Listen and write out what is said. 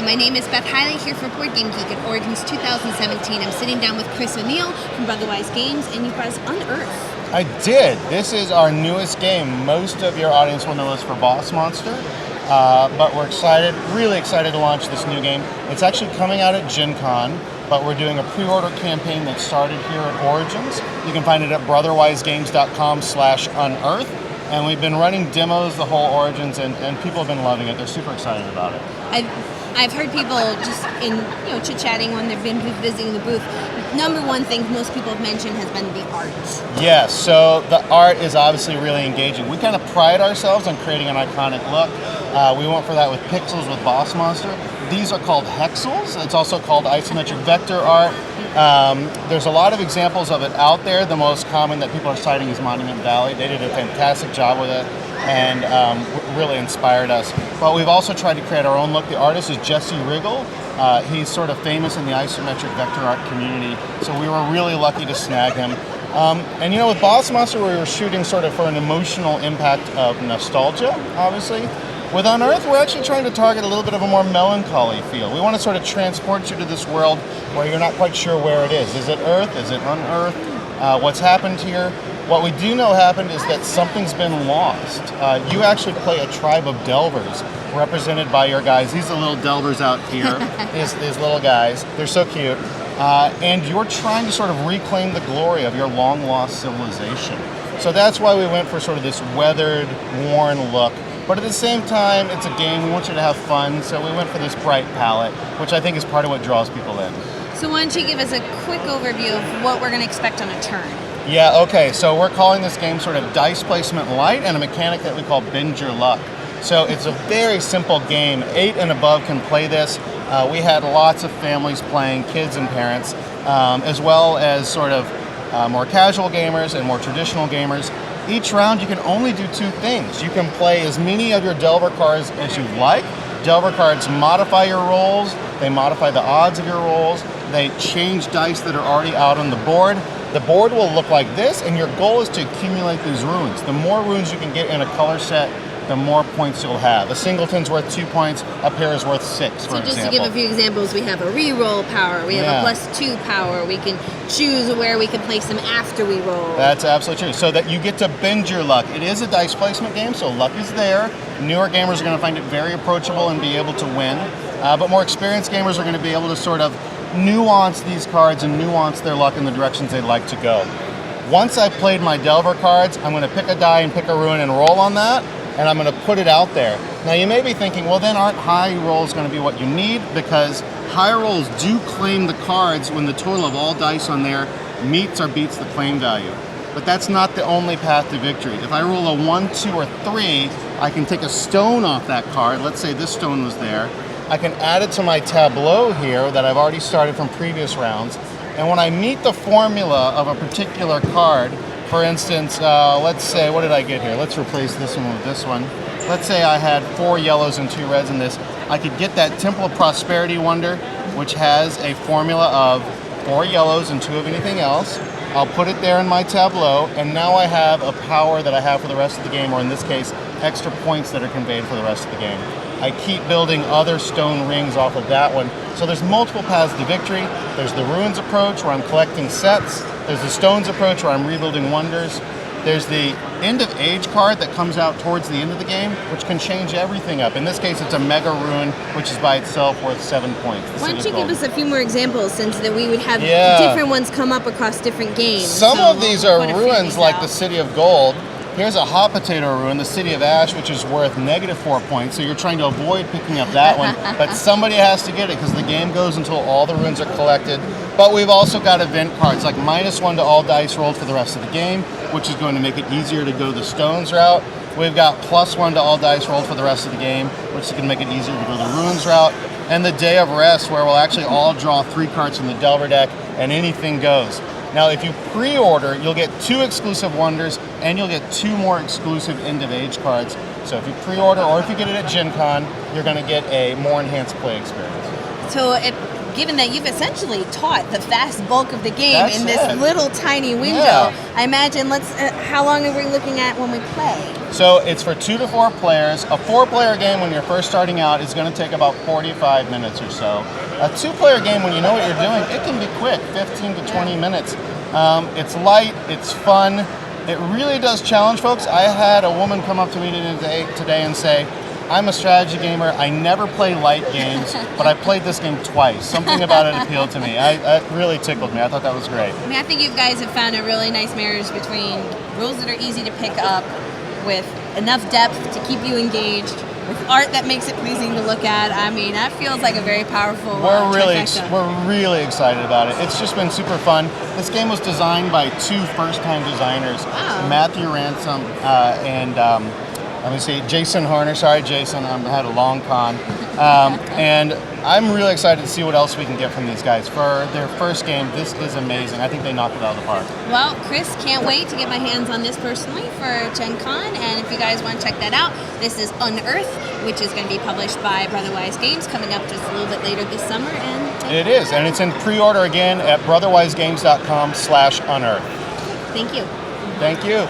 Hi, my name is Beth Hiley here for Board Game Geek at Origins 2017. I'm sitting down with Chris O'Neill from Brotherwise Games, and you brought us Unearth. I did. This is our newest game. Most of your audience will know us for Boss Monster, but we're excited, really excited to launch this new game. It's actually coming out at Gen Con, but we're doing a pre-order campaign that started here at Origins. You can find it at brotherwisegames.com/unearth. And we've been running demos the whole Origins, and people have been loving it. They're super excited about it. I've heard people just in chit-chatting when they've been visiting the booth. Number one thing most people have mentioned has been the art. Yes, so the art is obviously really engaging. We kind of pride ourselves on creating an iconic look. We went for that with pixels with Boss Monster. These are called hexels. It's also called isometric vector art. There's a lot of examples of it out there. The most common that people are citing is Monument Valley. They did a fantastic job with it and really inspired us. But we've also tried to create our own look. The artist is Jesse Riggle. He's sort of famous in the isometric vector art community, so we were really lucky to snag him. And with Boss Monster, we were shooting sort of for an emotional impact of nostalgia, obviously. With Unearth, we're actually trying to target a little bit of a more melancholy feel. We want to sort of transport you to this world where you're not quite sure where it is. Is it Earth? Is it Unearth? What's happened here? What we do know happened is that something's been lost. You actually play a tribe of delvers represented by your guys. These are the little delvers out here, these little guys. They're so cute. And you're trying to sort of reclaim the glory of your long-lost civilization. So that's why we went for sort of this weathered, worn look. But at the same time, it's a game. We want you to have fun, so we went for this bright palette, which I think is part of what draws people in. So why don't you give us a quick overview of what we're going to expect on a turn? Yeah, okay. So we're calling this game sort of dice placement light and a mechanic that we call bend your luck. So it's a very simple game. 8 and above can play this. We had lots of families playing, kids and parents, as well as sort of more casual gamers and more traditional gamers. Each round you can only do 2 things. You can play as many of your Delver cards as you like. Delver cards modify your rolls, they modify the odds of your rolls, they change dice that are already out on the board. The board will look like this, and your goal is to accumulate these runes. The more runes you can get in a color set, the more points you'll have. A singleton's worth 2 points, a pair is worth 6, for example. So just to give a few examples, we have a re-roll power, we have a +2 power, we can choose where we can place them after we roll. That's absolutely true. So that you get to bend your luck. It is a dice placement game, so luck is there. Newer gamers are going to find it very approachable and be able to win. But more experienced gamers are going to be able to sort of nuance these cards and nuance their luck in the directions they'd like to go. Once I've played my Delver cards, I'm going to pick a die and pick a rune and roll on that, and I'm going to put it out there. Now you may be thinking, well then aren't high rolls going to be what you need? Because high rolls do claim the cards when the total of all dice on there meets or beats the claim value. But that's not the only path to victory. If I roll a 1, 2, or 3, I can take a stone off that card. Let's say this stone was there. I can add it to my tableau here that I've already started from previous rounds. And when I meet the formula of a particular card, for instance, let's say, what did I get here? Let's replace this one with this one. Let's say I had 4 yellows and 2 reds in this. I could get that Temple of Prosperity Wonder, which has a formula of 4 yellows and 2 of anything else. I'll put it there in my tableau, and now I have a power that I have for the rest of the game, or in this case, extra points that are conveyed for the rest of the game. I keep building other stone rings off of that one. So there's multiple paths to victory. There's the runes approach where I'm collecting sets. There's the stones approach where I'm rebuilding wonders. There's the end of age card that comes out towards the end of the game, which can change everything up. In this case, it's a mega rune, which is by itself worth 7 points. Why don't you give us a few more examples, since that we would have different ones come up across different games? Some of these are ruins like the City of Gold. Here's a hot potato ruin, the City of Ash, which is worth -4 points, so you're trying to avoid picking up that one, but somebody has to get it because the game goes until all the runes are collected. But we've also got event cards, like -1 to all dice rolled for the rest of the game, which is going to make it easier to go the stones route. We've got +1 to all dice rolled for the rest of the game, which is going to make it easier to go the runes route. And the Day of Rest, where we'll actually all draw 3 cards from the Delver deck, and anything goes. Now, if you pre-order, you'll get 2 exclusive wonders, and you'll get 2 more exclusive end-of-age cards. So if you pre-order, or if you get it at Gen Con, you're going to get a more enhanced play experience. So, given that you've essentially taught the vast bulk of the game in this little tiny window, I imagine, how long are we looking at when we play? So it's for 2 to 4 players. A 4-player game when you're first starting out is going to take about 45 minutes or so. A 2-player game, when you know what you're doing, it can be quick, 15 to 20 minutes. It's light, it's fun. It really does challenge folks. I had a woman come up to me today and say, I'm a strategy gamer. I never play light games, but I played this game twice. Something about it appealed to me. It really tickled me. I thought that was great. I mean, I think you guys have found a really nice marriage between rules that are easy to pick up with enough depth to keep you engaged, with art that makes it pleasing to look at. I mean, that feels like a very powerful We're really trifecta. excited about it. It's just been super fun. This game was designed by 2 first-time designers, Wow. Matthew Ransom and let me see, Jason Horner. Sorry, Jason, I had a long con. And I'm really excited to see what else we can get from these guys. For their first game, this is amazing. I think they knocked it out of the park. Well, Chris, can't wait to get my hands on this personally for Gen Con. And if you guys want to check that out, this is Unearth, which is going to be published by Brotherwise Games, coming up just a little bit later this summer. And It is, and it's in pre-order again at brotherwisegames.com/unearth. thank you. Thank you.